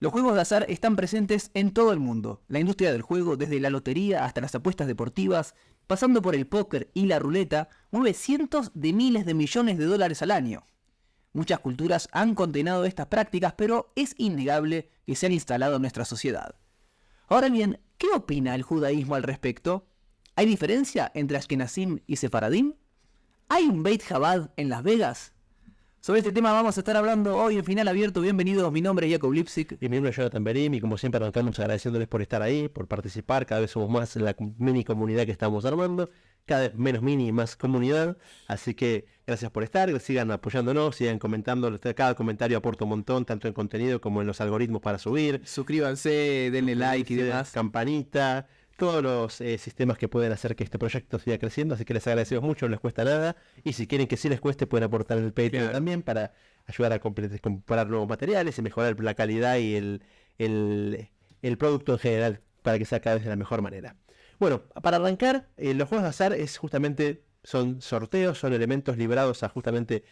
Los juegos de azar están presentes en todo el mundo. La industria del juego, desde la lotería hasta las apuestas deportivas, pasando por el póker y la ruleta, mueve cientos de miles de millones de dólares al año. Muchas culturas han condenado estas prácticas, pero es innegable que se han instalado en nuestra sociedad. Ahora bien, ¿qué opina el judaísmo al respecto? ¿Hay diferencia entre Ashkenazim y Sefaradim? ¿Hay un Beit Chabad en Las Vegas? Sobre este tema vamos a estar hablando hoy en Final Abierto. Bienvenidos, mi nombre es Jacob Lipsic. Y mi nombre es Jonathan Berim, y como siempre arrancamos agradeciéndoles por estar ahí, por participar. Cada vez somos más en la mini comunidad que estamos armando, cada vez menos mini y más comunidad. Así que gracias por estar, sigan apoyándonos, sigan comentando. Cada comentario aporta un montón, tanto en contenido como en los algoritmos para subir. Suscríbanse, denle like y demás. Campanita, todos los sistemas que pueden hacer que este proyecto siga creciendo, así que les agradecemos mucho, no les cuesta nada, y si quieren que sí les cueste pueden aportar en el Patreon también para ayudar a comprar nuevos materiales y mejorar la calidad y el producto en general para que sea cada vez de la mejor manera. Bueno, para arrancar, los juegos de azar son sorteos, son elementos librados a justamente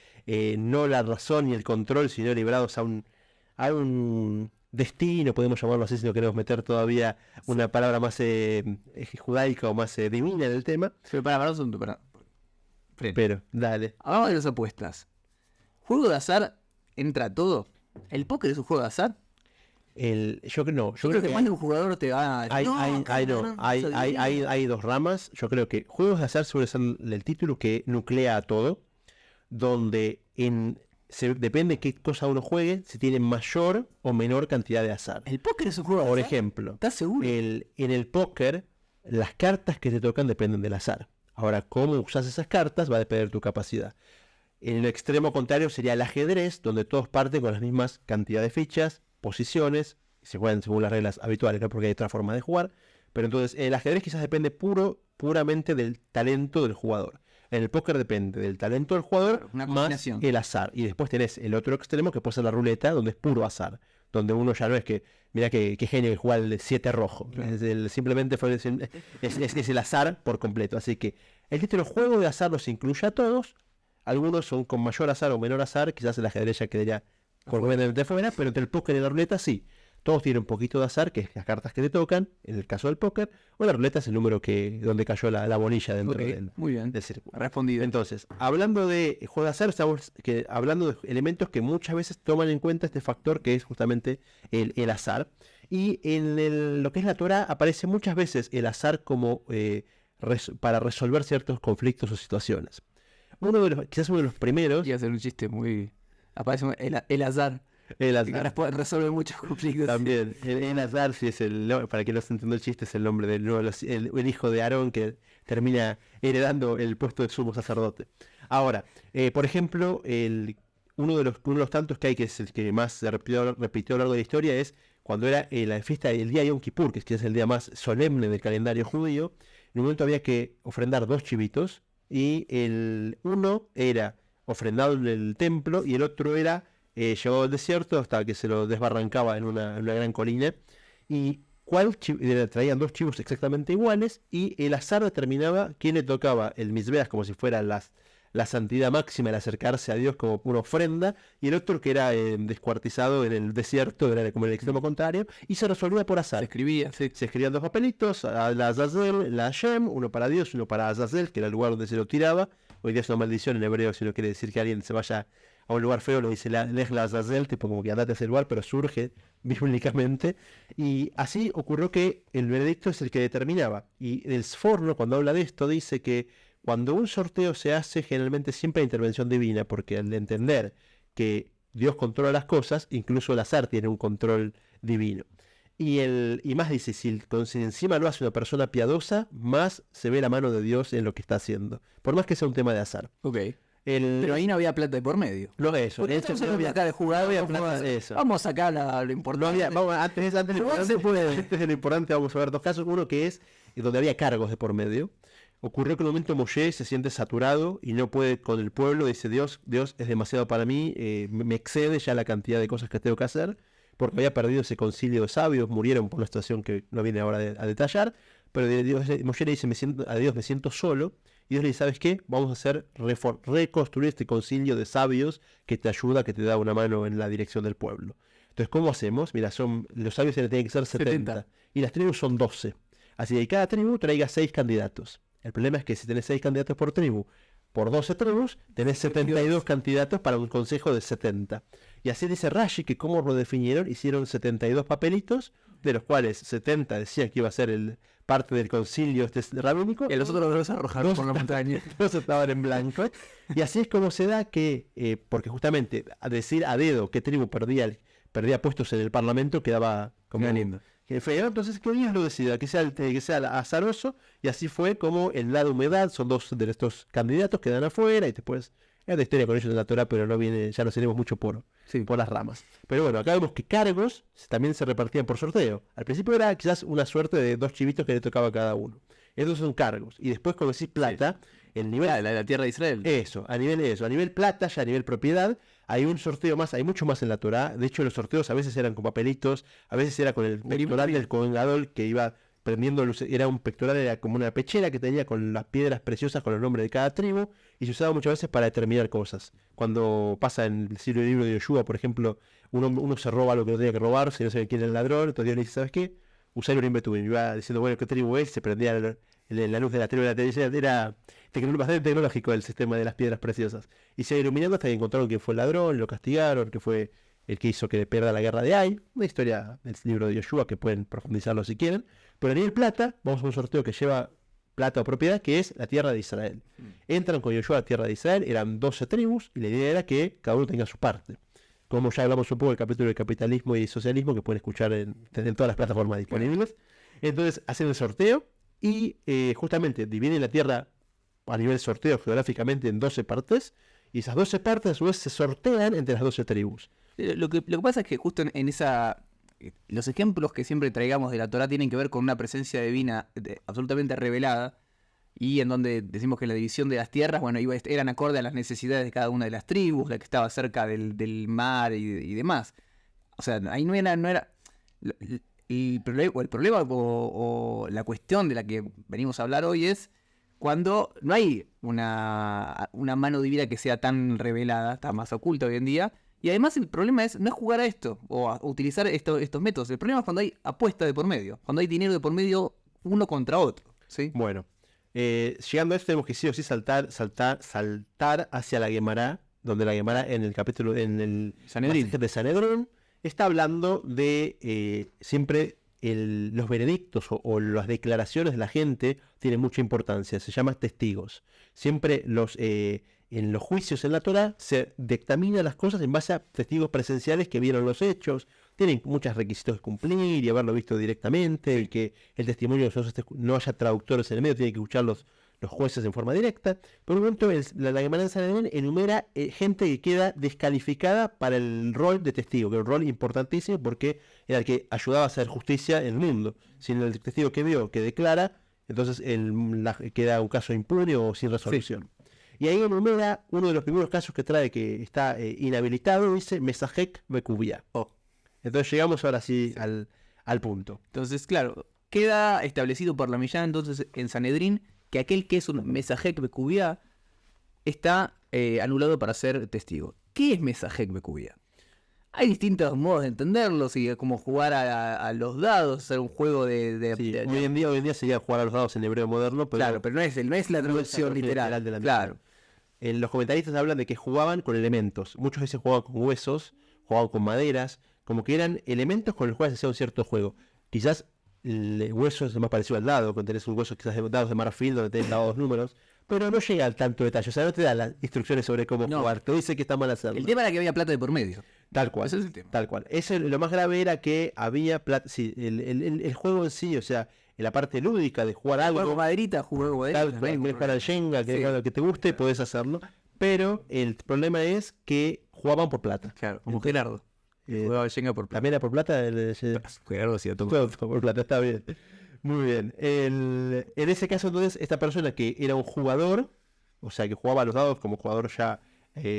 no la razón y el control, sino librados a un destino, podemos llamarlo así si no queremos meter todavía una palabra más judaica o más divina en el tema. Pero, dale. Hablamos de las apuestas. ¿Juego de azar entra todo? ¿El póker es un juego de azar? Yo creo que más de un jugador te va a... Hay dos ramas. Yo creo que juegos de azar suele ser el título que nuclea a todo, donde depende qué cosa uno juegue, si tiene mayor o menor cantidad de azar. ¿El póker es un juego de azar? Por ejemplo, ¿Estás seguro? En el póker, las cartas que te tocan dependen del azar. Ahora, cómo usas esas cartas va a depender de tu capacidad. En el extremo contrario sería el ajedrez, donde todos parten con las mismas cantidades de fichas, posiciones, y se juegan según las reglas habituales, ¿no? Porque hay otra forma de jugar. Pero entonces, el ajedrez quizás depende puramente del talento del jugador. En el póker depende del talento del jugador más el azar. Y después tenés el otro extremo que puede ser la ruleta, donde es puro azar. Donde uno ya no es que, mira qué genio que juega el 7 rojo. Claro. Simplemente es el azar por completo. Así que el título juego de azar los incluye a todos. Algunos son con mayor azar o menor azar. Quizás el ajedrez ya quedaría completamente fuera, pero entre el póker y la ruleta sí. Todos tienen un poquito de azar, que es las cartas que te tocan, en el caso del póker, o la ruleta es el número donde cayó la bolilla dentro del círculo. Respondido. Entonces, hablando de juego de azar, estamos hablando de elementos que muchas veces toman en cuenta este factor que es justamente el azar. Y en lo que es la Torá aparece muchas veces el azar como para resolver ciertos conflictos o situaciones. Quizás uno de los primeros... Y hacer un chiste muy... Aparece el azar. El azar resuelve muchos conflictos. También, el azar, sí, para quien no se entienda el chiste, es el nombre el hijo de Aarón que termina heredando el puesto de sumo sacerdote. Ahora, por ejemplo, uno de los tantos que hay, que es el que más se repitió a lo largo de la historia, es cuando era la fiesta del día Yom Kippur, que es el día más solemne del calendario judío. En un momento había que ofrendar 2 chivitos, y el uno era ofrendado en el templo y el otro era llevado al desierto hasta que se lo desbarrancaba en una gran colina. Y traían 2 chivos exactamente iguales, y el azar determinaba quién le tocaba el misbeach, como si fuera la santidad máxima, el acercarse a Dios como una ofrenda, y el otro que era descuartizado en el desierto, era como el extremo contrario, y se resolvía por azar. Se escribían 2 papelitos, la Azazel, la Hashem, uno para Dios, uno para Azazel, que era el lugar donde se lo tiraba. Hoy día es una maldición en hebreo, si uno quiere decir que alguien se vaya a un lugar feo, lo dice Lej la Azazel, tipo como que andate a ese lugar, pero surge bíblicamente. Y así ocurrió que el veredicto es el que determinaba. Y el Sforno, cuando habla de esto, dice que cuando un sorteo se hace, generalmente siempre hay intervención divina, porque al entender que Dios controla las cosas, incluso el azar tiene un control divino. Y más dice, si encima lo hace una persona piadosa, más se ve la mano de Dios en lo que está haciendo, por más que sea un tema de azar. Pero ahí no había plata de por medio. No, eso. No había acá de jugar, vamos a sacar lo importante. Antes de lo importante vamos a ver 2 casos. Uno que es donde había cargos de por medio. Ocurrió que en un momento Moshe se siente saturado y no puede con el pueblo. Dice, Dios es demasiado para mí, me excede ya la cantidad de cosas que tengo que hacer, porque había perdido ese concilio de sabios, murieron por una situación que no viene ahora a detallar. Pero Moshe le dice, a Dios me siento solo. Y Dios le dice, ¿sabes qué? Vamos a reconstruir este concilio de sabios que te ayuda, que te da una mano en la dirección del pueblo. Entonces, ¿cómo hacemos? Mira, los sabios tienen que ser 70. Y las tribus son 12. Así que cada tribu traiga 6 candidatos. El problema es que si tenés 6 candidatos por tribu, por 12 tribus, tenés 72 candidatos para un consejo de 70. Y así dice Rashi que cómo lo definieron, hicieron 72 papelitos, de los cuales 70 decían que iba a ser parte del concilio rabínico. Y los otros los arrojaron por la montaña. Todos estaban en blanco. Y así es como se da que, porque justamente a decir a dedo qué tribu perdía puestos en el parlamento quedaba como lindo. Que feo. Entonces que Dios lo decida, que sea azaroso. Y así fue como en la humedad son 2 de estos candidatos que quedan afuera y después es de historia con ellos en la Torah, pero no viene, ya nos iremos mucho por las ramas. Pero bueno, acá vemos que cargos también se repartían por sorteo. Al principio era quizás una suerte de 2 chivitos que le tocaba a cada uno. Esos son cargos. Y después, como decís plata, el nivel... la tierra de Israel. A nivel plata, ya a nivel propiedad, hay un sorteo más, hay mucho más en la Torah. De hecho, los sorteos a veces eran con papelitos, a veces era con el pectoral del Kohen Gadol que iba prendiendo luces. Era un pectoral, era como una pechera que tenía con las piedras preciosas con el nombre de cada tribu, y se usaba muchas veces para determinar cosas. Cuando pasa en el libro de Yoshua, por ejemplo, uno se roba lo que no tenía que robar, si no sabe quién es el ladrón, entonces Dios le dice, ¿sabes qué? Usar el Urim Betubim. Y iba diciendo, bueno, ¿qué tribu es? Se prendía la luz de la tribu de la televisión. Era bastante tecnológico el sistema de las piedras preciosas. Y se iba iluminando hasta que encontraron quién fue el ladrón, lo castigaron, que fue el que hizo que pierda la guerra de Ai. Una historia del libro de Yoshua que pueden profundizarlo si quieren. Pero a nivel plata, vamos a un sorteo que lleva plata o propiedad, que es la tierra de Israel. Entran con Yoshua a la tierra de Israel, eran 12 tribus, y la idea era que cada uno tenga su parte. Como ya hablamos un poco del capítulo de capitalismo y socialismo, que pueden escuchar en todas las plataformas disponibles. Entonces hacen el sorteo y justamente dividen la tierra a nivel sorteo geográficamente en 12 partes, y esas 12 partes a su vez se sortean entre las 12 tribus. Lo que pasa es que justo en esa... Los ejemplos que siempre traigamos de la Torá tienen que ver con una presencia divina absolutamente revelada, y en donde decimos que la división de las tierras, bueno, eran acorde a las necesidades de cada una de las tribus, la que estaba cerca del mar y demás. O sea, ahí no era el problema o la cuestión de la que venimos a hablar hoy es cuando no hay una mano divina que sea tan revelada, está más oculta hoy en día. Y además el problema no es jugar a esto o a utilizar estos métodos. El problema es cuando hay apuesta de por medio, cuando hay dinero de por medio uno contra otro, ¿sí? Bueno, llegando a esto tenemos que sí o sí saltar hacia la Guemará, donde la Guemará en el capítulo, en el Sanedrín de Sanedrón, está hablando de siempre los veredictos o las declaraciones de la gente tienen mucha importancia, se llama testigos. Siempre en los juicios en la Torá se dictaminan las cosas en base a testigos presenciales que vieron los hechos, tienen muchos requisitos que cumplir y haberlo visto directamente, y que el testimonio no haya traductores en el medio, tienen que escuchar los jueces en forma directa. Por un momento, la Guemará en Sanedrín enumera gente que queda descalificada para el rol de testigo, que es un rol importantísimo porque era el que ayudaba a hacer justicia en el mundo. Sin el testigo que vio, que declara, entonces queda un caso impune o sin resolución. Sí. Y ahí enumera uno de los primeros casos que trae que está inhabilitado, dice Mesajek Bekubia. Entonces llegamos ahora sí al punto. Entonces, claro, queda establecido por la Millá entonces en Sanedrín que aquel que es un Mesajek Bekubia está anulado para ser testigo. ¿Qué es Mesajek Bekubia? Hay distintos modos de entenderlo, como jugar a los dados, hacer un juego de hoy en día sería jugar a los dados en hebreo moderno, pero claro, pero no es la traducción literal de la claro. Los comentaristas hablan de que jugaban con elementos. Muchas veces jugaban con huesos, jugaban con maderas, como que eran elementos con los cuales se hacía un cierto juego. Quizás el hueso es más parecido al dado, cuando tenés un hueso quizás de dados de marfil donde tenés dados números, pero no llega al tanto detalle, o sea, no te da las instrucciones sobre cómo jugar, te dice que está mal hacerlo. El tema era que había plata de por medio. Tal cual, ese es el tema. Tal cual. Lo más grave era que había plata, sí, el juego en sí, o sea, en la parte lúdica de jugar algo. Juego maderita, juego maderita. Querés jugar al Jenga, que te guste, podés hacerlo. Pero el problema es que jugaban por plata. Claro, como Gerardo. Jugaba al Jenga por plata. ¿También era por plata? Gerardo sí, por plata, está bien. Muy bien. En ese caso, entonces, esta persona que era un jugador, o sea, que jugaba a los dados como jugador ya,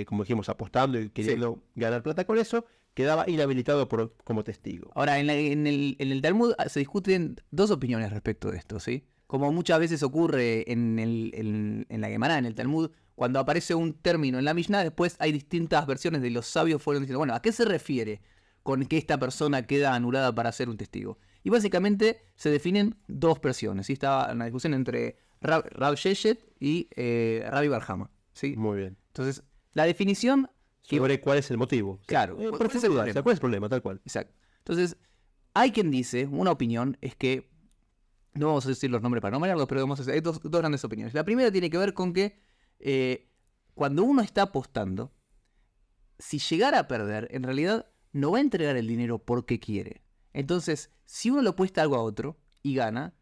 como dijimos, apostando y queriendo ganar plata con eso, quedaba inhabilitado como testigo. Ahora, en el Talmud se discuten dos opiniones respecto de esto, ¿sí? Como muchas veces ocurre en la Guemará, en el Talmud, cuando aparece un término en la Mishnah, después hay distintas versiones de los sabios fueron diciendo, bueno, ¿a qué se refiere con que esta persona queda anulada para ser un testigo. Y básicamente se definen dos versiones. ¿Sí? Estaba una discusión entre Rav Sheshet y Rabbi Barhama. ¿Sí? Muy bien. Entonces, la definición... Sobre cuál es el motivo. Claro. ¿Cuál es el problema? ¿Cuál es el problema? Tal cual. Exacto. Entonces, hay quien dice, una opinión es que, no vamos a decir los nombres para no marearlos, pero vamos a decir, hay dos grandes opiniones. La primera tiene que ver con que cuando uno está apostando, si llegara a perder, en realidad no va a entregar el dinero porque quiere. Entonces, si uno le apuesta algo a otro y gana,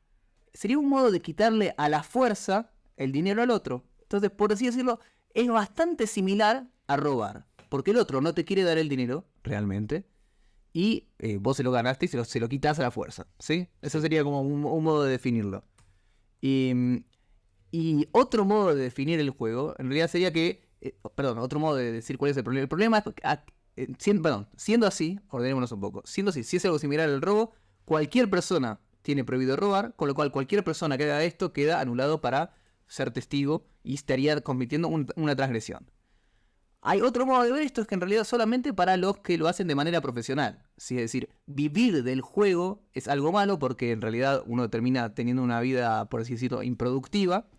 sería un modo de quitarle a la fuerza el dinero al otro. Entonces, por así decirlo, es bastante similar a robar. Porque el otro no te quiere dar el dinero, realmente, y vos se lo ganaste y se lo quitas a la fuerza, ¿sí? Eso sería como un modo de definirlo. Y otro modo de definir el juego, en realidad sería que... otro modo de decir cuál es el problema. El problema es... siendo así, ordenémonos un poco. Siendo así, si es algo similar al robo, cualquier persona tiene prohibido robar, con lo cual cualquier persona que haga esto queda anulado para ser testigo y estaría cometiendo una transgresión. Hay otro modo de ver esto, es que en realidad solamente para los que lo hacen de manera profesional. ¿Sí? Es decir, vivir del juego es algo malo porque en realidad uno termina teniendo una vida, por así decirlo, improductiva.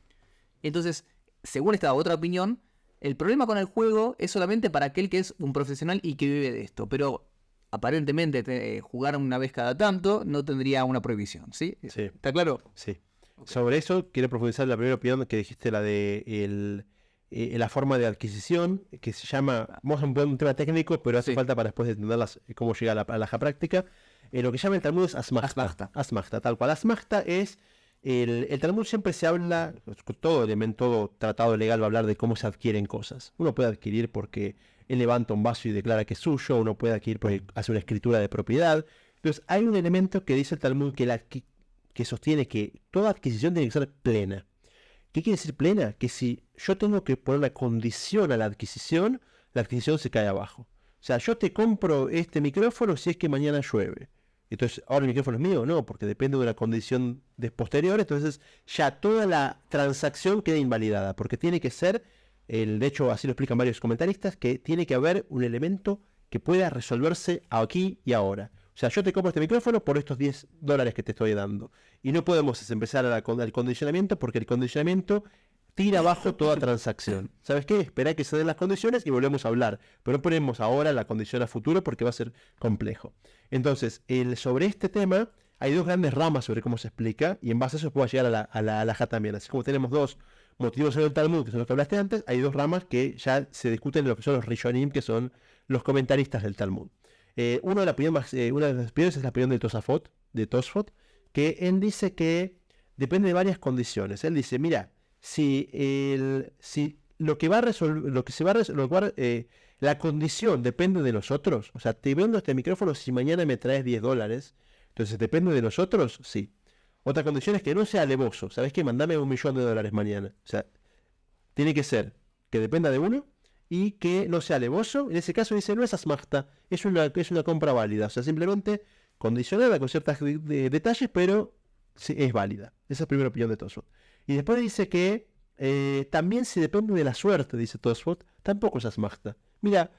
Entonces, según esta otra opinión, el problema con el juego es solamente para aquel que es un profesional y que vive de esto. Pero aparentemente jugar una vez cada tanto no tendría una prohibición. ¿Sí? Sí. ¿Está claro? Sí. Okay. Sobre eso quiero profundizar la primera opinión que dijiste, la de la forma de adquisición, que se llama, vamos a un tema técnico, pero hace falta para después de entender cómo llega a la práctica. Lo que llama el Talmud es asmachta. Asmachta, tal cual. Asmachta es, el Talmud siempre se habla, todo tratado legal va a hablar de cómo se adquieren cosas. Uno puede adquirir porque él levanta un vaso y declara que es suyo, uno puede adquirir porque hace una escritura de propiedad. Entonces hay un elemento que dice el Talmud que sostiene que toda adquisición tiene que ser plena. ¿Qué quiere decir plena? Que si yo tengo que poner una condición a la adquisición se cae abajo. O sea, yo te compro este micrófono si es que mañana llueve. Entonces, ¿ahora el micrófono es mío? No, porque depende de una condición posterior. Entonces, ya toda la transacción queda invalidada. Porque tiene que ser, de hecho, así lo explican varios comentaristas, que tiene que haber un elemento que pueda resolverse aquí y ahora. O sea, yo te compro este micrófono por estos $10 que te estoy dando. Y no podemos empezar al condicionamiento porque el condicionamiento tira abajo toda transacción. ¿Sabes qué? Espera que se den las condiciones y volvemos a hablar. Pero no ponemos ahora la condición a futuro porque va a ser complejo. Entonces, sobre este tema hay dos grandes ramas sobre cómo se explica. Y en base a eso puedo llegar a la halajá también. Así como tenemos dos motivos en el Talmud, que son los que hablaste antes, hay dos ramas que ya se discuten en lo que son los Rishonim, que son los comentaristas del Talmud. Una de las opiniones es la opinión de Tosfot, que él dice que depende de varias condiciones. Él dice, mira, si la condición depende de nosotros, o sea, te vendo este micrófono si mañana me traes $10, entonces depende de nosotros, sí. Otra condición es que no sea alevoso, ¿sabes qué? Mandame $1.000.000 mañana. O sea, tiene que ser que dependa de uno y que no sea alevoso. En ese caso dice, no es asmachta, es una compra válida. O sea, simplemente condicionada con ciertos detalles, pero sí, es válida. Esa es la primera opinión de Tosfot. Y después dice que también si depende de la suerte, dice Tosfot, tampoco es asmachta. Mira,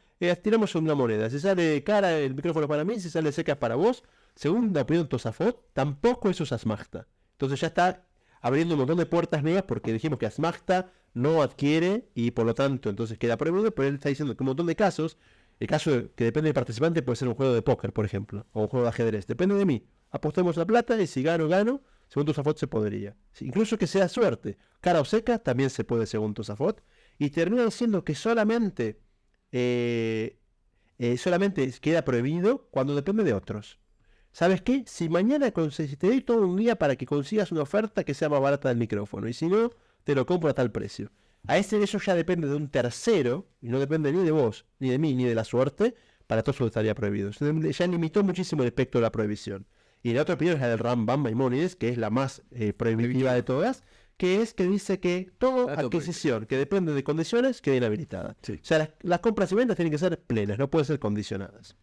tiramos una moneda. Si sale cara el micrófono para mí, si sale seca para vos, según la opinión de Tosafot, tampoco eso es asmachta. Entonces ya está abriendo un montón de puertas nuevas porque dijimos que asmachta no adquiere y por lo tanto entonces queda prohibido, pero él está diciendo que un montón de casos, el caso que depende del participante puede ser un juego de póker, por ejemplo, o un juego de ajedrez, depende de mí. Apostemos la plata y si gano, según Tosafot se podría. Incluso que sea suerte, cara o seca, también se puede según Tosafot, y terminan siendo que solamente queda prohibido cuando depende de otros. ¿Sabes qué? Si mañana si te doy todo un día para que consigas una oferta que sea más barata del micrófono, y si no, te lo compro a tal precio. Eso ya depende de un tercero, y no depende ni de vos, ni de mí, ni de la suerte, para todo eso estaría prohibido. Ya limitó muchísimo el espectro de la prohibición. Y la otra opinión es la del Rambam Maimónides, que es la más prohibitiva de todas, que dice que toda adquisición que depende de condiciones queda inhabilitada. Sí. O sea, las compras y ventas tienen que ser plenas, no pueden ser condicionadas.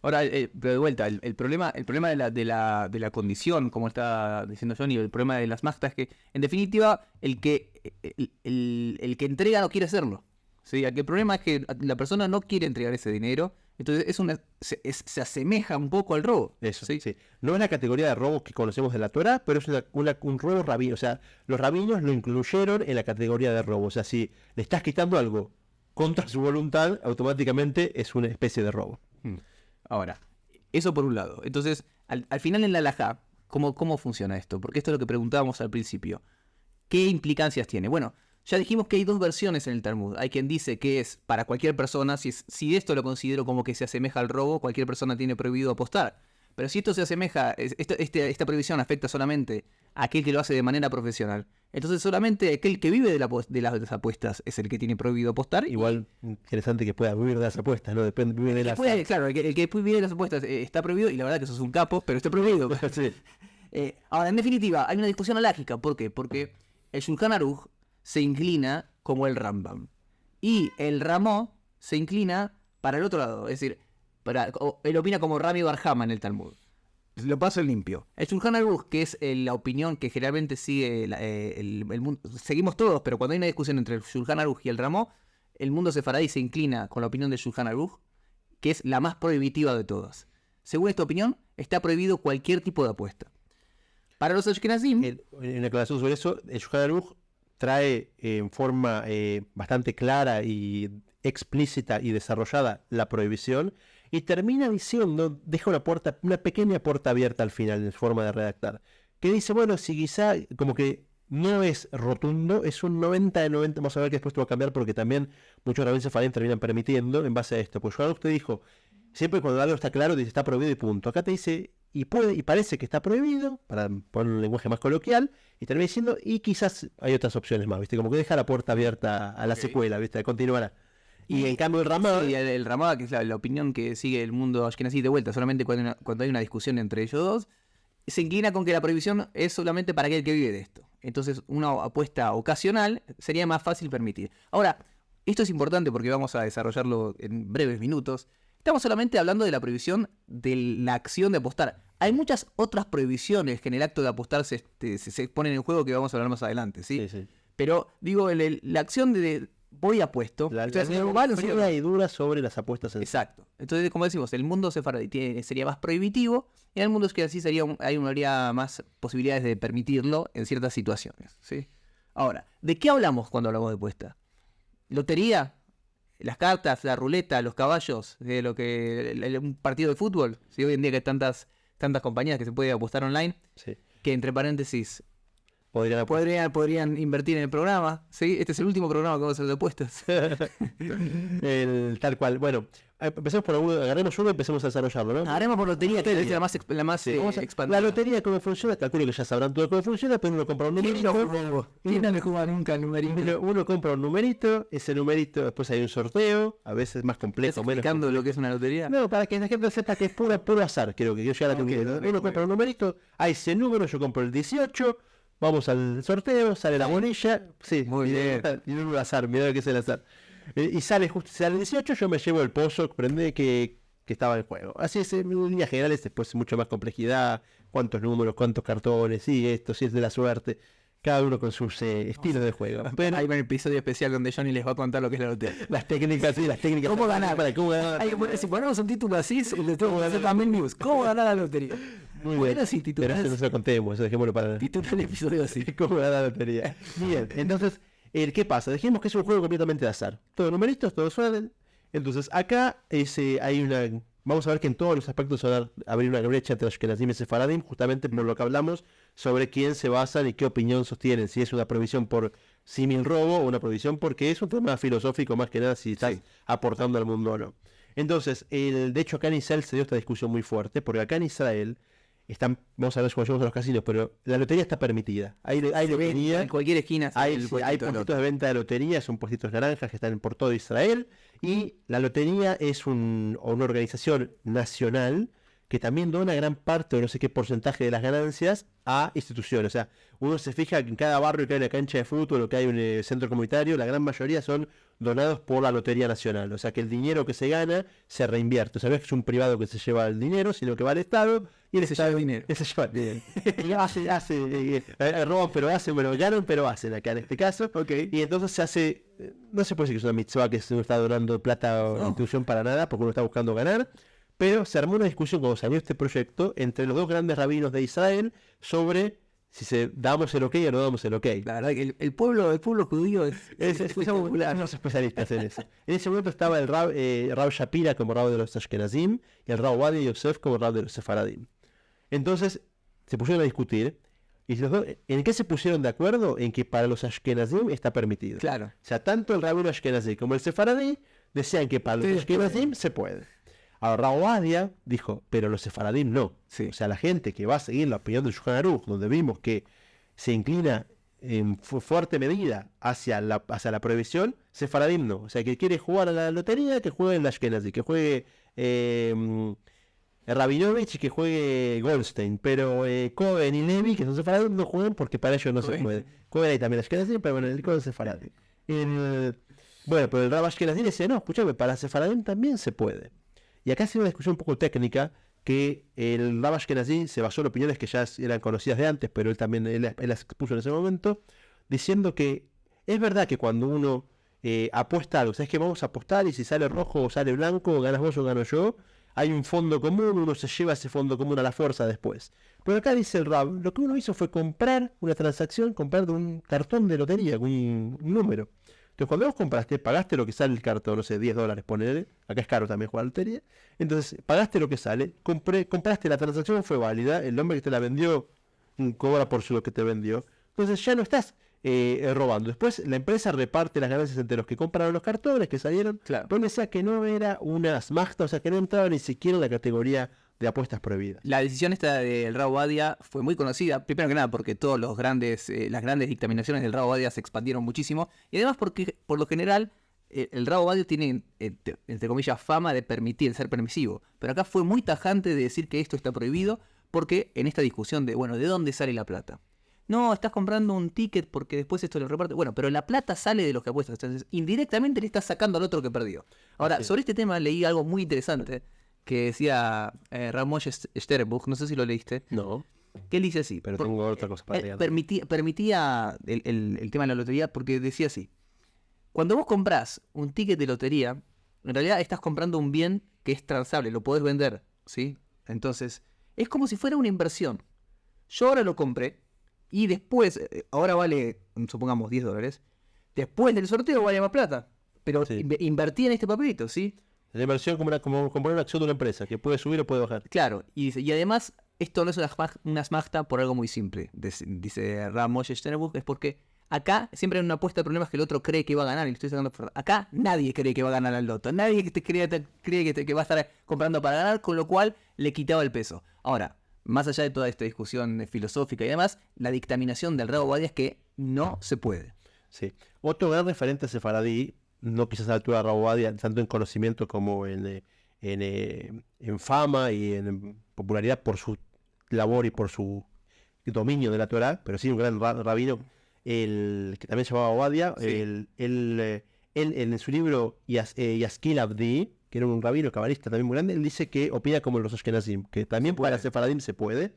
Ahora, pero de vuelta, el problema de la condición, como está diciendo Johnny, el problema de las mastas es que, en definitiva, el que entrega no quiere hacerlo. ¿Sí? El problema es que la persona no quiere entregar ese dinero, Entonces se asemeja un poco al robo. Eso, ¿sí? sí. No es la categoría de robo que conocemos de la Torá, pero es un robo rabino. O sea, los rabinos lo incluyeron en la categoría de robo. O sea, si le estás quitando algo contra su voluntad, automáticamente es una especie de robo. Ahora, eso por un lado. Entonces, al final en la halajá, ¿cómo funciona esto? Porque esto es lo que preguntábamos al principio. ¿Qué implicancias tiene? Bueno, ya dijimos que hay dos versiones en el Talmud. Hay quien dice que es para cualquier persona, si esto lo considero como que se asemeja al robo, cualquier persona tiene prohibido apostar. Pero si esto se asemeja, esta prohibición afecta solamente a aquel que lo hace de manera profesional, entonces solamente aquel que vive de las apuestas es el que tiene prohibido apostar. Igual interesante que pueda vivir de las apuestas, ¿no? Depende, vive de las... Claro, el que vive de las apuestas está prohibido, y la verdad que eso es un capo, pero está prohibido. Sí. Ahora, en definitiva, hay una discusión alágica. ¿Por qué? Porque el Shulchan Aruch se inclina como el Rambam. Y el Ramó se inclina para el otro lado. Es decir, él opina como Rami Bar Hama en el Talmud. Lo paso en limpio. El Shulchan Aruch, que es la opinión que generalmente sigue el mundo, seguimos todos, pero cuando hay una discusión entre el Shulchan Aruch y el Ramó, el mundo sefaradí se inclina con la opinión del Shulchan Aruch, que es la más prohibitiva de todas. Según esta opinión, está prohibido cualquier tipo de apuesta. Para los Ashkenazim, En aclaración sobre eso, el Shulchan Aruch trae en forma bastante clara y explícita y desarrollada la prohibición, y termina diciendo, deja una pequeña puerta abierta al final en forma de redactar, que dice, bueno, si quizá como que no es rotundo, es un 90 de 90, vamos a ver que después te va a cambiar, porque también muchos rabinos sefardíes terminan permitiendo en base a esto. Pues usted dijo, siempre cuando algo está claro, dice está prohibido y punto. Acá te dice, y parece que está prohibido, para poner un lenguaje más coloquial, y termina diciendo, y quizás hay otras opciones más, ¿viste? Como que deja la puerta abierta a la secuela, ¿viste? Continuará. Y en cambio el Ramá... Sí, el Ramá, que es la opinión que sigue el mundo ashkenazí de vuelta, solamente cuando hay una discusión entre ellos dos, se inclina con que la prohibición es solamente para aquel que vive de esto. Entonces, una apuesta ocasional sería más fácil permitir. Ahora, esto es importante porque vamos a desarrollarlo en breves minutos. Estamos solamente hablando de la prohibición de la acción de apostar. Hay muchas otras prohibiciones que en el acto de apostar se ponen en juego, que vamos a hablar más adelante, ¿sí? Sí. Pero, digo, la acción de voy a apuesto. La fría y dura sobre las apuestas en sí. Exacto. Entonces, como decimos, el mundo sefaradí sería más prohibitivo, y en el mundo es que así habría más posibilidades de permitirlo en ciertas situaciones, ¿sí? Ahora, ¿de qué hablamos cuando hablamos de apuesta? ¿Lotería? ¿Las cartas? ¿La ruleta? ¿Los caballos? ¿De lo que un partido de fútbol? ¿Sí? Hoy en día que hay tantas compañías que se puede apostar online, Sí. que entre paréntesis Podrían invertir en el programa, ¿sí? Este es el último programa que vamos a hacer de apuestas. Tal cual. Bueno, empecemos por alguno, agarremos uno y empecemos a desarrollarlo, ¿no? Agarremos por lotería, que es la más expandida. La lotería, cómo funciona, calculo que ya sabrán todo cómo funciona, pero uno compra un numerito. ¿Quién no le juega nunca al numerito? Uno compra un numerito, ese numerito después hay un sorteo, a veces más complejo. ¿Estás explicando lo que es una lotería? No, para que la gente sepa que es puro azar, creo que yo ya la tengo. Uno compra un numerito, hay ese número, yo compro el 18. Vamos al sorteo, sale la bolilla. Sí, muy bien. Y un azar, mira que es el azar. Y sale 18, yo me llevo el pozo, prende que estaba en juego. Así es, en líneas generales, después mucho más complejidad, cuántos números, cuántos cartones, sí, esto, sí es de la suerte. Cada uno con sus estilos de juego. Pero hay un episodio especial donde Johnny les va a contar lo que es la lotería. Las técnicas, sí, las técnicas. ¿Cómo ganar? ¿Cómo ganar? Si ponemos un título así, le tengo que hacer también news. ¿Cómo ganar la lotería? Muy bueno, bien. si titulas... Pero eso no se lo contemos, eso dejémoslo para... Titular el episodio así. ¿Cómo ganar la lotería? Bien, entonces, ¿qué pasa? Dejemos que es un juego completamente de azar. Todo numeritos, todo suelen. Entonces, acá hay una... Vamos a ver que en todos los aspectos se va a abrir una brecha entre los Ashkenazim y Sefaradim, justamente por lo que hablamos sobre quién se basan y qué opinión sostienen. Si es una prohibición por símil robo o una prohibición porque es un tema filosófico más que nada si estás aportando al mundo o no. Entonces, de hecho acá en Israel se dio esta discusión muy fuerte, porque acá en Israel vamos a ver cómo llegamos a los casinos, pero la lotería está permitida. Hay lotería, en cualquier esquina hay puestitos de venta de lotería, son puestitos naranjas que están por todo Israel, y la lotería es una organización nacional que también dona gran parte o no sé qué porcentaje de las ganancias a instituciones. O sea, uno se fija que en cada barrio que hay una cancha de fútbol o que hay un centro comunitario, la gran mayoría son donados por la Lotería Nacional. O sea que el dinero que se gana se reinvierte. O sea, no es que es un privado que se lleva el dinero, sino que va al Estado y él Se está lleva dinero. Él se lleva el dinero. Roban pero hacen, bueno, ganan pero hacen acá en este caso. Ok. Y entonces se hace, no se puede decir que es una mitzvah, que uno está donando plata o No. institución para nada, porque uno está buscando ganar. Pero se armó una discusión cuando salió este proyecto entre los dos grandes rabinos de Israel sobre si damos el ok o no damos el ok. La verdad que el pueblo judío es espectacular. Unos especialistas en eso. En ese momento estaba el Rab Shapira como Rab de los Ashkenazim y el Rab Ovadia Yosef como Rab de los Sefaradim. Entonces se pusieron a discutir y los dos, ¿en qué se pusieron de acuerdo? En que para los Ashkenazim está permitido. Claro. O sea, tanto el rabino Ashkenazí como el Sefaradí decían que para los Sí, Ashkenazim se puede. Ahora Rab Ovadia dijo, pero los Sefaradim no. Sí. O sea, la gente que va a seguir la opinión del Shulchan Aruch, donde vimos que se inclina en fuerte medida hacia la prohibición, Sefaradim no. O sea, que quiere jugar a la lotería, que juegue en la Ashkenazi, que juegue Rabinovich y que juegue Goldstein. Pero Cohen y Levi, que son Sefaradim, no juegan porque para ellos no se Cohen. puede. Cohen hay también Ashkenazi, pero bueno, el Cohen es Sefaradim. Bueno, pero el Rab Ashkenazi dice, no, escúchame, para Sefaradim también se puede. Y acá ha sido una discusión un poco técnica, que el Rab Ashkenazi se basó en opiniones que ya eran conocidas de antes, pero él las expuso en ese momento, diciendo que es verdad que cuando uno apuesta algo, sabes que vamos a apostar y si sale rojo o sale blanco, ganas vos o gano yo, hay un fondo común, uno se lleva ese fondo común a la fuerza después. Pero acá dice el Rab, lo que uno hizo fue comprar una transacción, comprar un cartón de lotería, un número. Entonces cuando vos compraste, pagaste lo que sale el cartón, no sé, $10, ponele, acá es caro también jugar lotería, entonces pagaste lo que sale, compraste, la transacción fue válida, el hombre que te la vendió cobra por lo que te vendió, entonces ya no estás robando. Después la empresa reparte las ganancias entre los que compraron los cartones que salieron, Claro. pero decía que no era una asmachta, o sea que no entraba ni siquiera en la categoría de apuestas prohibidas. La decisión esta del Rab Ovadia fue muy conocida, primero que nada porque todos los las grandes dictaminaciones del Rab Ovadia se expandieron muchísimo, y además porque por lo general el Rab Ovadia tiene, entre comillas, fama de ser permisivo, pero acá fue muy tajante de decir que esto está prohibido, porque en esta discusión de, bueno, ¿de dónde sale la plata? No, estás comprando un ticket porque después esto lo reparte. Bueno, pero la plata sale de los que apuestas, entonces indirectamente le estás sacando al otro que perdió. Ahora, Sí. sobre este tema leí algo muy interesante que decía Ramoshe Sternbuch, no sé si lo leíste, No, que él dice así. pero tengo otra cosa para agregar. Permitía el tema de la lotería porque decía así. Cuando vos comprás un ticket de lotería, en realidad estás comprando un bien que es transable, lo podés vender, ¿sí? Entonces, es como si fuera una inversión. Yo ahora lo compré y después, ahora vale, supongamos, $10. Después del sorteo vale más plata. Pero Sí. invertí en este papelito, ¿sí? La inversión como comprar una acción de una empresa, que puede subir o puede bajar. Claro, y dice, y además, esto no es una asmachta por algo muy simple, dice Ramoshe Sternbuch, es porque acá siempre hay una apuesta de problemas que el otro cree que va a ganar, y le estoy sacando por... Acá nadie cree que va a ganar al loto, nadie cree que va a estar comprando para ganar, con lo cual le quitaba el peso. Ahora, más allá de toda esta discusión filosófica y demás, la dictaminación del Rab Ovadia es que no se puede. Sí. Otro gran referente sefaradí, no quizás a la altura de Rab Ovadia, tanto en conocimiento como en fama y en popularidad por su labor y por su dominio de la Torá, pero sí un gran rabino, el que también se llamaba Ovadia, Sí. él en su libro Yaskil Abdi, que era un rabino cabalista también muy grande, él dice que opina como los Ashkenazim, que también para Sefaradim se puede,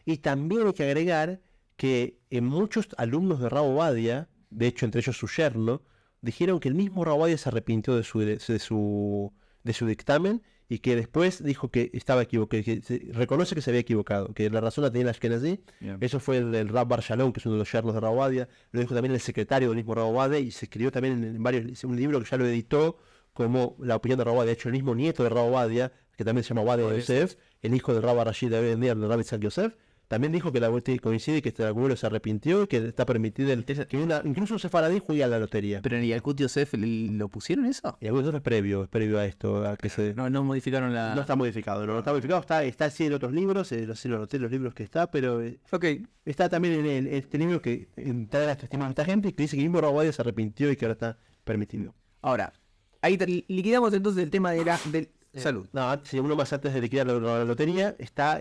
y también hay que agregar que muchos alumnos de Rab Ovadia, de hecho entre ellos su yerno, dijeron que el mismo Rab Ovadia se arrepintió de su dictamen y que después dijo que estaba equivocado, que reconoce que se había equivocado, que la razón la tenía el Ashkenazí. Eso fue el Rab Bar Shalom, que es uno de los yernos de Rab Ovadia, lo dijo también el secretario del mismo Rab Ovadia y se escribió también en varios, un libro que ya lo editó como la opinión de Rab Ovadia. De hecho, el mismo nieto de Rab Ovadia, que también se llama Ovadia Yosef, el hijo del Rab Rashid de hoy en día, del Rab Isaac Yosef, también dijo que la coincide que este abuelo se arrepintió y que está permitido que incluso un sefaradí juegue a la lotería. ¿Pero en el Yalkut Yosef lo pusieron eso? Y algunos es previo a esto, a que se... No modificaron la... No está modificado, no está modificado, está así en otros libros, los noté los libros que está, pero Ok. está también en este libro que trae las testimonios de esta gente, que dice que mismo Rab Ovadia se arrepintió y que ahora está permitido. Ahora, ahí liquidamos entonces el tema del salud. No, uno más antes de liquidar la lotería, está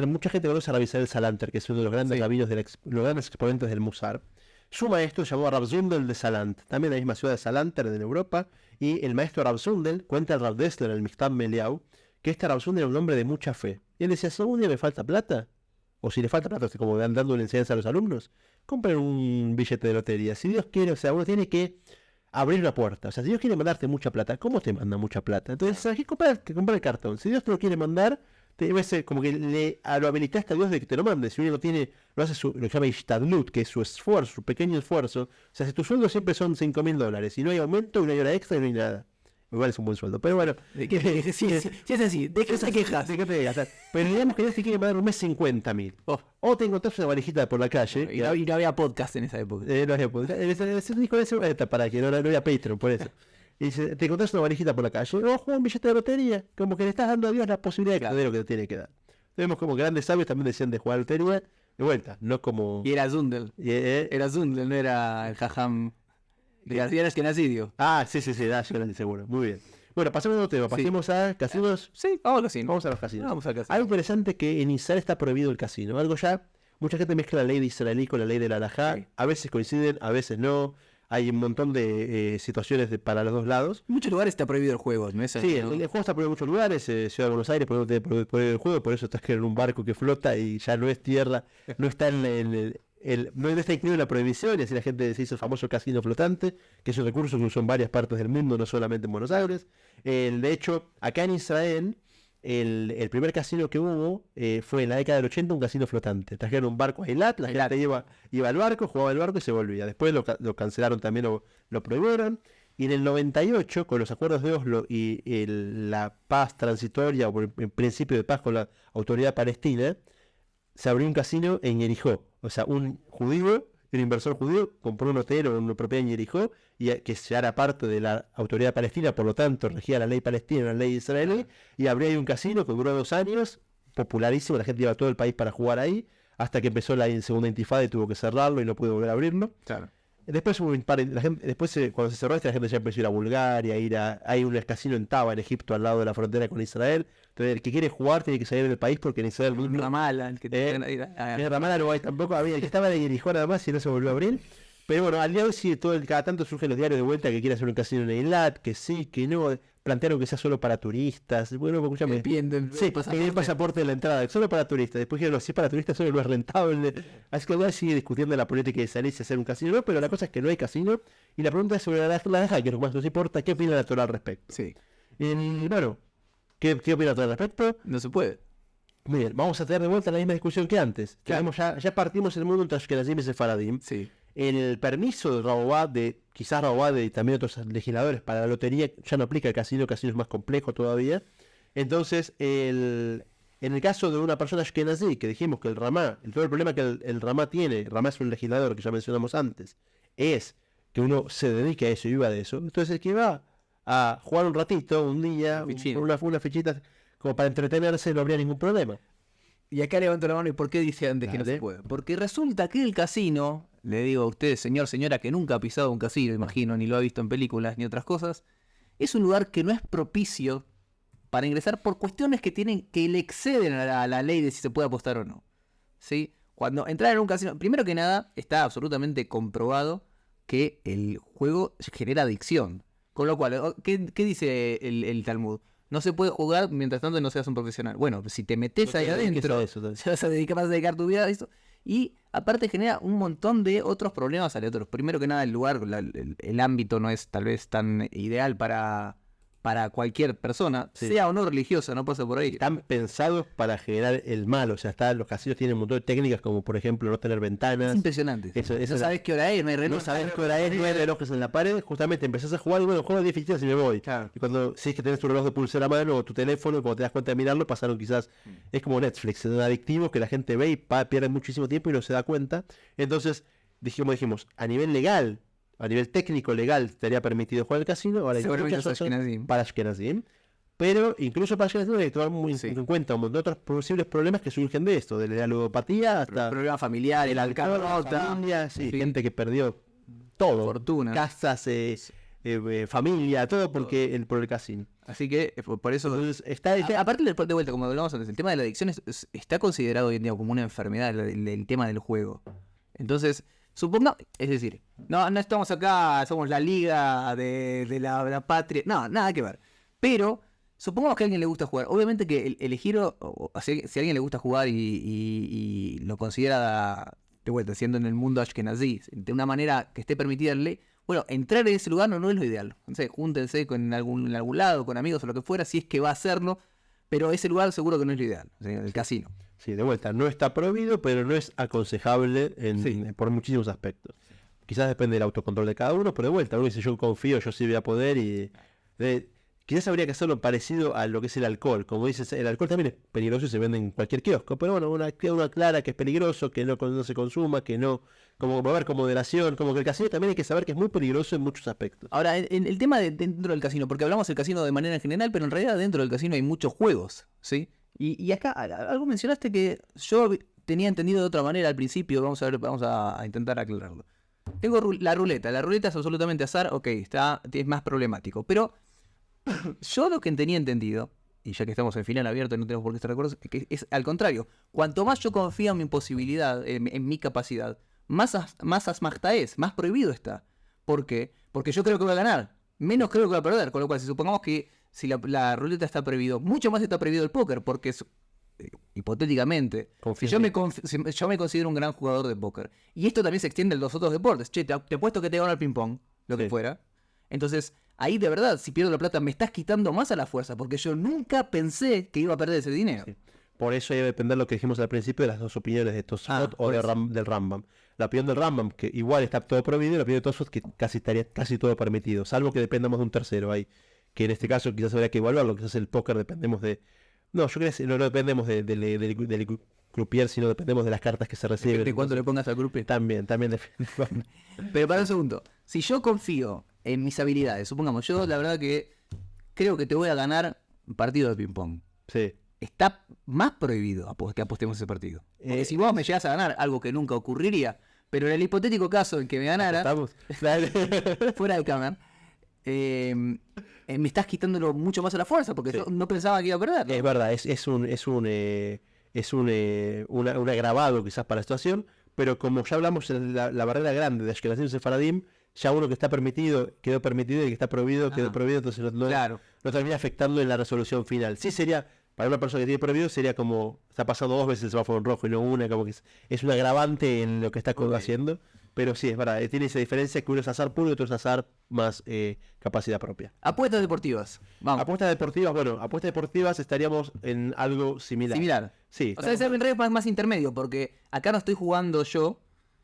mucha gente conoce a Rabbi Israel Salanter, que es uno de los grandes rabinos, los grandes exponentes del Musar. Su maestro se llamó Rab Zundel de Salant, también en la misma ciudad de Salanter en Europa, y el maestro Rab Zundel cuenta al Rab Dessler, el Michtab Meliau, que esta Rabzón era un hombre de mucha fe. Y él decía, si algún día me falta plata, o si le falta plata, como dando una enseñanza a los alumnos, compren un billete de lotería. Si Dios quiere, o sea, uno tiene que abrir una puerta. O sea, si Dios quiere mandarte mucha plata, ¿cómo te manda mucha plata? Entonces, ¿sabes qué? Comprar el cartón. Si Dios te lo quiere mandar, te debe ser como que lo habilitaste a Dios de que te lo mande. Si uno lo tiene, lo hace lo que llama Ishtadlut, que es su esfuerzo, su pequeño esfuerzo. O sea, si tu sueldo siempre son $5.000 y no hay aumento, y no hay hora extra y no hay nada. Igual es un buen sueldo, pero bueno. Si es así, ¿de qué se quejas? Pero digamos que Dios te quiere mandar un mes 50.000. O te encontrás una varijita por la calle. Y no había podcast en esa época. No había podcast. Para que no había Patreon, por eso. Y dice, te encontrás una varijita por la calle, o juega un billete de lotería, como que le estás dando a Dios la posibilidad de acceder a lo que te tiene que dar. Vemos como grandes sabios también decían de jugar lotería, de vuelta, no como... Y era Zundel. Era Zundel, no era el Jajam de García Esquenazidio. Sí, seguro, muy bien. Bueno, pasemos a otro tema, pasemos a casinos. Sí, vamos a los casinos. Vamos a los casinos. Vamos al casino. Algo interesante que en Israel está prohibido el casino, algo ya... Mucha gente mezcla la ley de israelí con la ley de la halajá, Sí. A veces coinciden, a veces no. Hay un montón de situaciones para los dos lados. En muchos lugares está prohibido el juego, ¿no es? Sí, ¿no? el juego está prohibido en muchos lugares, Ciudad de Buenos Aires por el juego, por eso estás en un barco que flota y ya no es tierra, no está no está incluido en la prohibición, y así la gente se hizo el famoso casino flotante, que es un recurso que usó en varias partes del mundo, no solamente en Buenos Aires. De hecho, acá en Israel, el primer casino que hubo fue en la década del 80, un casino flotante. Trajeron un barco a Eilat, la gente iba al barco, jugaba el barco y se volvía. Después lo cancelaron también, lo prohibieron. Y en el 98, con los acuerdos de Oslo y la paz transitoria, o el principio de paz con la autoridad palestina, se abrió un casino en Jericó. O sea, un inversor judío, compró un hotel o una propiedad en Jericó, que ya era parte de la autoridad palestina, por lo tanto regía la ley palestina, la ley israelí, y abrió ahí un casino que duró 2 años, popularísimo, la gente iba a todo el país para jugar ahí, hasta que empezó la segunda intifada y tuvo que cerrarlo y no pudo volver a abrirlo. Claro. Después cuando se cerró la gente ya empezó a ir a Bulgaria, hay un casino en Taba, en Egipto, al lado de la frontera con Israel. Entonces el que quiere jugar tiene que salir del país, porque en Israel mismo... Ramallah, el que en Ramallah no hay tampoco, había el que estaba de Jericó nada más y no se volvió a abrir. Pero bueno, al día de hoy sí, cada tanto surgen los diarios de vuelta que quiere hacer un casino en Eilat, que sí, que no, plantearon que sea solo para turistas. Bueno, escúchame. Sí, el pasaporte de la entrada, solo para turistas. Después dijeron, si es para turistas solo no es rentable. Así que ahora sigue discutiendo la política de salir y hacer un casino, ¿no? Pero la cosa es que no hay casino. Y la pregunta es sobre la deja, que más nos importa, ¿qué opina la Torah al respecto? Sí. Bueno, ¿qué opina la Torah al respecto? No se puede. Muy bien, vamos a tener de vuelta la misma discusión que antes. Claro. Ya partimos el mundo entre Ashkenazim y Sefaradim. Sí. El permiso de Rabobad, quizás Rabobad y también otros legisladores para la lotería ya no aplica al casino, el casino es más complejo todavía. Entonces, en el caso de una persona ashkenazí, que dijimos que todo el problema que el Ramá tiene, el Ramá es un legislador que ya mencionamos antes, es que uno se dedique a eso y viva de eso. Entonces el que va a jugar un ratito, un día, una fichita, como para entretenerse, no habría ningún problema. Y acá levanto la mano, ¿y por qué dice antes que no se puede? Porque resulta que el casino, le digo a usted, señora, que nunca ha pisado un casino, imagino, ni lo ha visto en películas ni otras cosas, es un lugar que no es propicio para ingresar por cuestiones que le exceden a la ley de si se puede apostar o no. ¿Sí? Cuando entrar en un casino, primero que nada, está absolutamente comprobado que el juego genera adicción. Con lo cual, ¿qué dice el Talmud? No se puede jugar mientras tanto no seas un profesional. Bueno, si te metes ahí adentro, te vas a dedicar tu vida a eso. Y aparte genera un montón de otros problemas aleatorios. Primero que nada, el lugar, el ámbito no es tal vez tan ideal para cualquier persona, sea o no religiosa, no pasa por ahí. Están pensados para generar el mal, o sea, los casinos tienen un montón de técnicas, como por ejemplo no tener ventanas. Es impresionante. No sabes qué hora es, no hay reloj. No sabes qué hora es, no hay relojes en la pared, justamente empezás a jugar, bueno, juego 10 fichitas y me voy. Claro. Y cuando si es que tenés tu reloj de pulsera a mano o tu teléfono, cuando te das cuenta de mirarlo, pasaron quizás, es como Netflix, es un adictivo que la gente ve y pierde muchísimo tiempo y no se da cuenta. Entonces, dijimos, a nivel legal, a nivel técnico legal estaría permitido jugar al casino, ahora hay muchas para Ashkenazim, pero incluso para Ashkenazim hay que tomar en cuenta un montón de otros posibles problemas que surgen de esto, de la ludopatía hasta problemas familiares, el alcohol, familia, gente que perdió todo, fortuna, casas, familia, todo por el casino. Así que por eso aparte de vuelta, como hablamos antes, el tema de la adicción está considerado hoy en día como una enfermedad, el tema del juego. Entonces, es decir, no estamos acá, somos la liga de la patria, no, nada que ver. Pero supongamos que a alguien le gusta jugar. Obviamente que elegir, si a alguien le gusta jugar y lo considera, de vuelta, siendo en el mundo ashkenazí, de una manera que esté permitida en ley, bueno, entrar en ese lugar no es lo ideal. No sé, júntense en algún lado, con amigos o lo que fuera, si es que va a hacerlo, pero ese lugar seguro que no es lo ideal, o sea, el casino. Sí, de vuelta, no está prohibido, pero no es aconsejable por muchísimos aspectos. Quizás depende del autocontrol de cada uno, pero de vuelta, uno dice yo confío, yo sí voy a poder quizás habría que hacerlo parecido a lo que es el alcohol. Como dices, el alcohol también es peligroso y se vende en cualquier kiosco, pero bueno, una clara que es peligroso, que no se consuma, que no, como beber con moderación, como que el casino también hay que saber que es muy peligroso en muchos aspectos. Ahora, en el tema de dentro del casino, porque hablamos del casino de manera general, pero en realidad dentro del casino hay muchos juegos, ¿sí? Y acá algo mencionaste que yo tenía entendido de otra manera al principio, vamos a intentar aclararlo. Tengo la ruleta es absolutamente azar, ok, es más problemático, pero yo lo que tenía entendido, y ya que estamos en final abierto y no tenemos por qué estar de acuerdo, que es al contrario, cuanto más yo confío en mi posibilidad, en mi capacidad, más asmachta es, más prohibido está. ¿Por qué? Porque yo creo que voy a ganar, menos creo que voy a perder, con lo cual si supongamos que si la ruleta está prohibido, mucho más está prohibido el póker, porque hipotéticamente, si yo me considero un gran jugador de póker, y esto también se extiende a los otros deportes, te apuesto que te gano al ping pong, lo que fuera, entonces ahí de verdad, si pierdo la plata, me estás quitando más a la fuerza, porque yo nunca pensé que iba a perder ese dinero. Sí. Por eso hay que depender de lo que dijimos al principio de las dos opiniones de Tosfot o del Rambam. La opinión del Rambam, que igual está todo prohibido, y la opinión de Tosfot, que estaría casi todo permitido, salvo que dependamos de un tercero ahí, que en este caso quizás habría que evaluarlo, quizás el póker dependemos de... No, yo creo que no dependemos del croupier, sino dependemos de las cartas que se reciben. ¿De cuánto le pongas al croupier? También Pero para un segundo, si yo confío en mis habilidades, supongamos, yo la verdad que creo que te voy a ganar un partido de ping pong. Sí. Está más prohibido que apostemos ese partido. Porque si vos me llegas a ganar, algo que nunca ocurriría, pero en el hipotético caso en que me ganara, fuera del cámara, me estás quitándolo mucho más a la fuerza, porque yo no pensaba que iba a perder, ¿no? Es verdad, es un agravado quizás para la situación, pero como ya hablamos en la barrera grande de Ashkenazim y Sefaradim, ya uno que está permitido, quedó permitido, y que está prohibido, quedó prohibido, entonces no termina afectando en la resolución final. Sí sería, para una persona que tiene prohibido, sería como, está pasando 2 veces el semáforo en rojo y no una, como que es un agravante en lo que está haciendo. Pero sí, es verdad, tiene esa diferencia que uno es azar puro y otro es azar más capacidad propia. Apuestas deportivas. Vamos. Apuestas deportivas estaríamos en algo similar. Sí. O sea, es en realidad más intermedio, porque acá no estoy jugando yo.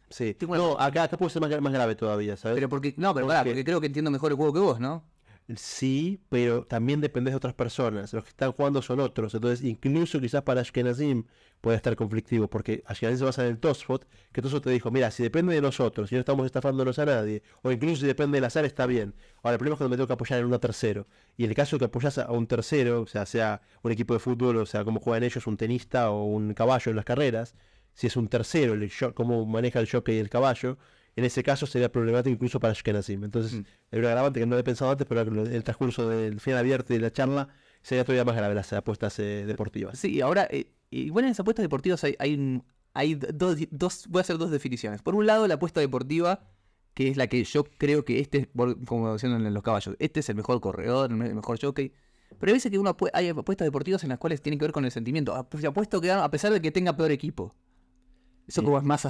Sí. No, acá puede ser más grave todavía, ¿sabes? Pero porque creo que entiendo mejor el juego que vos, ¿no? Sí, pero también dependés de otras personas. Los que están jugando son otros. Entonces, incluso quizás para Ashkenazim puede estar conflictivo, porque Ashkenazim se basa en el Tosfot, que Tosfot te dijo, mira, si depende de nosotros, si no estamos estafándonos a nadie, o incluso si depende del azar, está bien. Ahora, el problema es cuando me tengo que apoyar en un tercero. Y en el caso de que apoyas a un tercero, o sea un equipo de fútbol, o sea, como juegan ellos, un tenista o un caballo en las carreras, si es un tercero, cómo maneja el jockey y el caballo, en ese caso sería problemático incluso para Ashkenazim. Entonces, hay un agravante que no he pensado antes, pero en el transcurso del final abierto y de la charla sería todavía más grave las apuestas deportivas. Sí, ahora, igual en las apuestas deportivas hay dos, voy a hacer 2 definiciones. Por un lado, la apuesta deportiva, que es la que yo creo que como decían en los caballos, este es el mejor corredor, el mejor jockey. Pero hay veces que hay apuestas deportivas en las cuales tienen que ver con el sentimiento. Apuesto que gano a pesar de que tenga peor equipo. Eso como es más...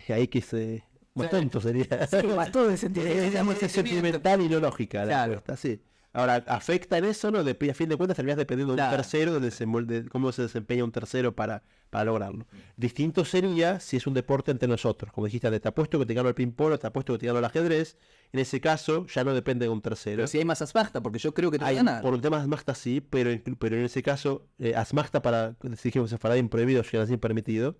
Ahí que se... Más tonto sería. Sí, más todo de sentimental y no lógica. Claro. Apuesta, sí. Ahora, ¿afecta en eso? No, a fin de cuentas terminas dependiendo de un tercero, de cómo se desempeña un tercero para lograrlo. Distinto sería si es un deporte entre nosotros. Como dijiste, te apuesto que te gano el ping-pong, te apuesto que te gano el ajedrez. En ese caso, ya no depende de un tercero. Pero si hay más asmachta, porque yo creo que te va a ganar. Por un tema de asmachta sí, pero en ese caso, asmachta para, si dijimos, Sefaradim prohibido, Ashkenazim permitido.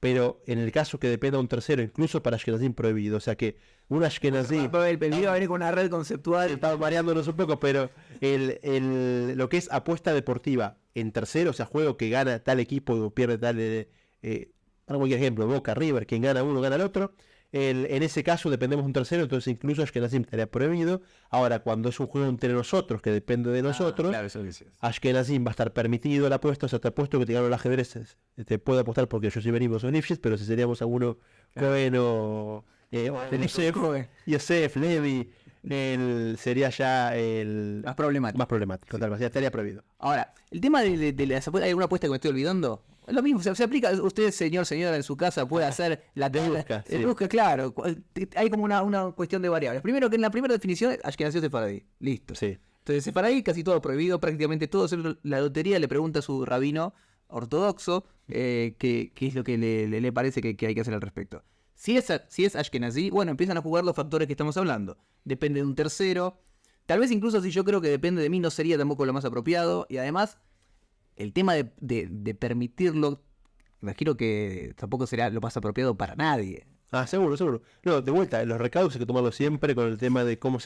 Pero en el caso que dependa de un tercero, incluso para Ashkenazim prohibido. O sea que un Ashkenazim... El video va a venir con una red conceptual. Estamos mareándonos un poco, pero lo que es apuesta deportiva en tercero, o sea, juego que gana tal equipo o pierde tal... para cualquier ejemplo, Boca, River, quien gana uno, gana el otro. En ese caso dependemos de un tercero, entonces incluso Ashkenazim estaría prohibido. Ahora, cuando es un juego entre nosotros, que depende de nosotros, claro, eso es. Ashkenazim va a estar permitido la apuesta. O sea, te apuesto que te gano el ajedrez, te puedo apostar porque yo sí venimos o Nifshis, pero si seríamos alguno Cohen o Yosef, Levi, sería ya el Más problemático. más problemático. Tal vez, ya estaría prohibido. Ahora, el tema de las apuestas, ¿hay alguna apuesta que me estoy olvidando? Es lo mismo, se aplica, usted, señora, en su casa puede hacer la Deduzca, sí. deduzca, claro. Hay como una cuestión de variables. Primero que en la primera definición, Ashkenazi o Sefaradí. Listo. Sí. Entonces, Sefaradí, casi todo prohibido, prácticamente todo. La lotería le pregunta a su rabino ortodoxo qué es lo que le parece que hay que hacer al respecto. Si es Ashkenazi, bueno, empiezan a jugar los factores que estamos hablando. Depende de un tercero. Tal vez incluso si yo creo que depende de mí no sería tampoco lo más apropiado. Y además, el tema de permitirlo, imagino que tampoco será lo más apropiado para nadie. Ah, seguro, seguro. No, de vuelta, los recaudos hay que tomarlos siempre con el tema de cómo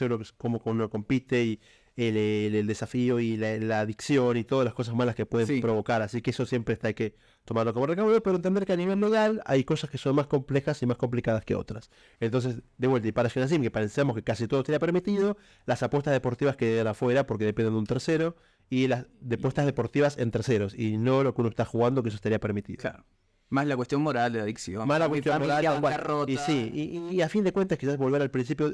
uno compite y el desafío y la adicción y todas las cosas malas que pueden Sí. provocar. Así que eso siempre hay que tomarlo como recaudo, pero entender que a nivel legal hay cosas que son más complejas y más complicadas que otras. Entonces, de vuelta, y para Genasim, que pensamos que casi todo estaría permitido, las apuestas deportivas quedan afuera porque dependen de un tercero, y las de apuestas deportivas en terceros, y no lo que uno está jugando, que eso estaría permitido. Claro. Más la cuestión moral de la adicción. Mala Mi cuestión familia, moral, tal cual. bancarrota. Y sí, y a fin de cuentas, quizás volver al principio,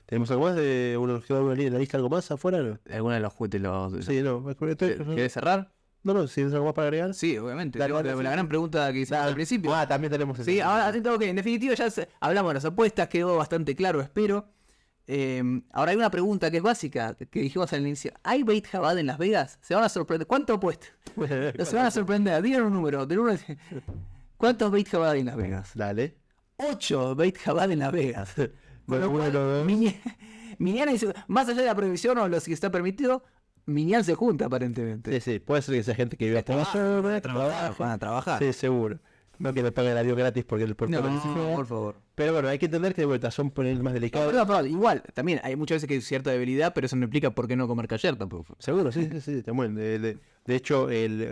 ¿tenemos algo más de una línea en la lista, algo más afuera? ¿No? ¿Alguna de los juguetes Sí, no. ¿Quieres cerrar? No, si tienes algo más para agregar. Sí, obviamente. Dale, dale, la sí. gran pregunta que hicimos al principio. Ah, también tenemos Sí, ahora atento que en definitiva ya hablamos de las apuestas, quedó bastante claro, espero. Ahora hay una pregunta que es básica, que dijimos al inicio. ¿Hay Beit Jabad en Las Vegas? Se van a sorprender. ¿Cuánto apuesta? Se van a sorprender. Digan un número. ¿Cuántos Beit Jabad hay en Las Vegas? Dale. 8 Beit Jabad en Las Vegas. Con lo cual, Bueno, Minyan dice, más allá de la prohibición o lo que está permitido, Minyan se junta aparentemente. sí, puede ser que sea gente que vive a Van a trabajar. Sí, seguro. No que me paguen el avión gratis porque el No, puerto por favor. Pero bueno, hay que entender que de vuelta son problemas más delicados. Perdón, igual, también hay muchas veces que hay cierta debilidad, pero eso no implica por qué no comer kasher tampoco. Seguro, sí, también. De hecho,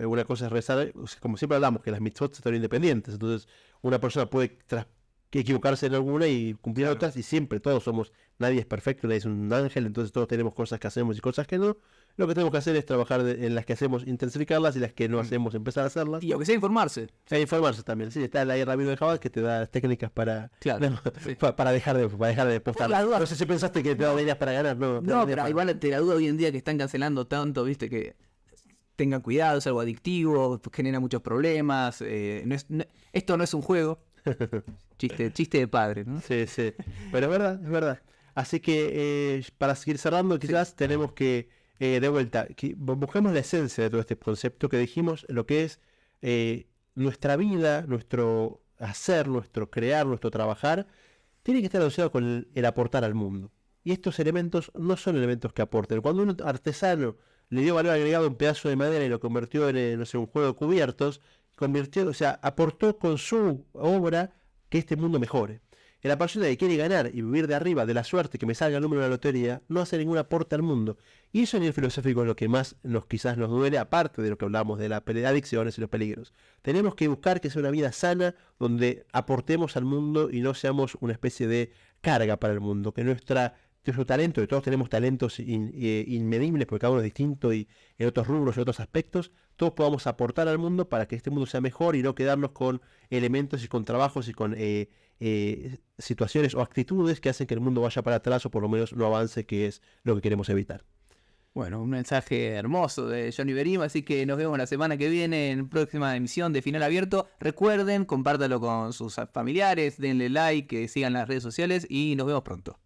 una cosa es rezar, como siempre hablamos, que las mitzvot son independientes. Entonces, una persona puede equivocarse en alguna y cumplir Claro. otras, y siempre todos somos, nadie es perfecto, nadie es un ángel, entonces todos tenemos cosas que hacemos y cosas que no. Lo que tenemos que hacer es trabajar en las que hacemos, intensificarlas, y las que no hacemos, empezar a hacerlas. Y aunque sea informarse. E informarse también, sí, está el rabino de Jabal que te da las técnicas para Claro, no, sí. para dejar de postar. Por las dudas. No sé si pensaste que te daba ideas para ganar, no. No, pero igual te la duda hoy en día que están cancelando tanto, viste, que tengan cuidado, es algo adictivo, genera muchos problemas. Esto no es un juego. Chiste de padre, ¿no? Sí, pero es verdad. Así que para seguir cerrando, quizás tenemos que, de vuelta, que busquemos la esencia de todo este concepto que dijimos, lo que es nuestra vida, nuestro hacer, nuestro crear, nuestro trabajar, tiene que estar asociado con el aportar al mundo. Y estos elementos no son elementos que aporten. Cuando un artesano le dio valor agregado a un pedazo de madera y lo convirtió en, no sé, un juego de cubiertos, aportó con su obra que este mundo mejore. La persona que quiere ganar y vivir de arriba de la suerte que me salga el número de la lotería no hace ningún aporte al mundo. Y eso a nivel filosófico es lo que más quizás nos duele, aparte de lo que hablamos de las adicciones y los peligros. Tenemos que buscar que sea una vida sana donde aportemos al mundo y no seamos una especie de carga para el mundo. Que nuestro talento, y todos tenemos talentos inmedibles porque cada uno es distinto y en otros rubros y otros aspectos, todos podamos aportar al mundo para que este mundo sea mejor y no quedarnos con elementos y con trabajos y con situaciones o actitudes que hacen que el mundo vaya para atrás o por lo menos no avance, que es lo que queremos evitar. Bueno, un mensaje hermoso de Johnny Berim, así que nos vemos la semana que viene en próxima emisión de Final Abierto. Recuerden, compártalo con sus familiares, denle like, que sigan las redes sociales y nos vemos pronto.